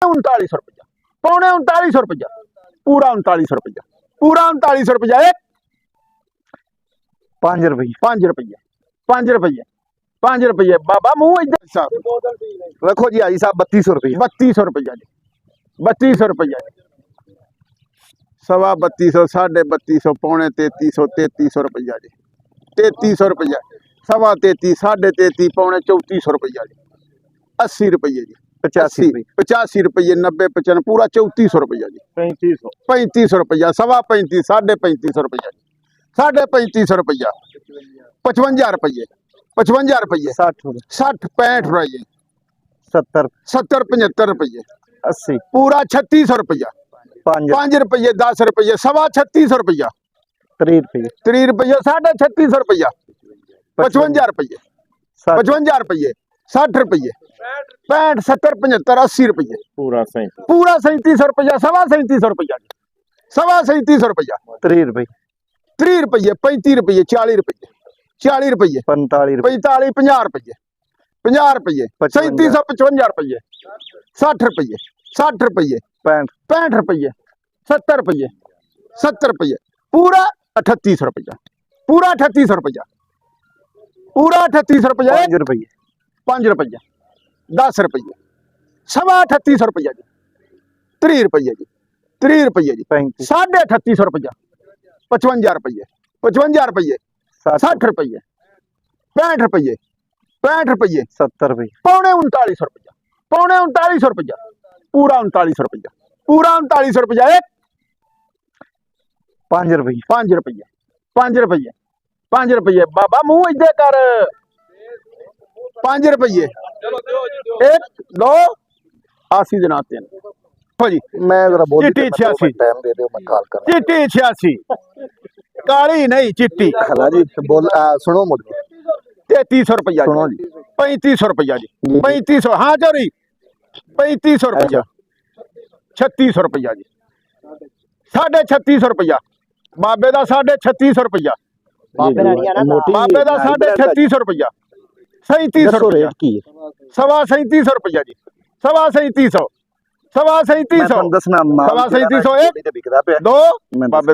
3900 रुपया, पौने 3900 रुपया, पूरा 3900 रुपया, पूरा 3900 रुपया। 5 रुपये 5 रुपये 5 रुपये 5 रुपये बाबा मुंह इधर साहब रखो जी हाजी साहब 3200 रुपये 3200 रुपया जी, 3200 रुपया जी, 3250 3250 पौने 3300 3300 रुपया जी, 3300 रुपया 33 33 पौने 3400 रुपया जी, 80 रुपये जी, 85 85 रुपये 90 95 पूरा 3400 रुपया जी, 3500 रुपया 35 3550 रुपया जी, 3550 रुपया, 55 रुपये 55 रुपये 60 60 65 रुपये 70 70 75 रुपये 80 पूरा 3600 रुपया, 5 रुपये 10 रुपये 3650 रुपया, 30 रुपये 30 रुपये 3650 रुपया, 55 रुपये 55 रुपये 60 रुपये 65 70 75 80 रुपये पूरा 3700 रुपया, 3750 रुपया, 3750 रुपया, 30 रुपये 30 रुपये 35 रुपये 40 रुपये 40 रुपये 45 रुपये 45 50 रुपये 50 रुपये 3755 रुपये 60 रुपये 60 रुपये 65 रुपये 70 रुपये 70 रुपये पूरा 3800 रुपया, पूरा 3800 रुपया, पूरा 3800 रुपया, 5 रुपये 5 रुपये 10 रुपये 3800 रुपया जी, 30 रुपये जी, 30 रुपये जी, 35 3850 रुपया, 55 रुपये 55 रुपये 60 रुपये 65 रुपये 65 रुपये 70 रुपये पौने 3900 रुपया, पौने 3900 रुपया, पूरा 3900 रुपया, पूरा 3900 रुपया। 5 रुपये 5 रुपये 5 रुपये 5 रुपये बाबा मुंह इधर कर, 5 रुपये 1 2 80 दिन आते हैं हो जी। मैं जरा बोल चिट्टी 86 टाइम दे दो मैं कॉल कर चिट्टी 86 काली नहीं चिट्टी रहा जी बोल सुनो मुझे 3300 रुपया सुनो जी 3500 रुपया जी 3500 हाँ चोरी 3500 रुपया 3600 रुपया जी 3650 रुपया बाबे का 3650 रुपया बाबे का 3650 रुपया 3700 रुपया की 3750 रुपया जी 3750 3750 दसना 3750 1 2 बाबे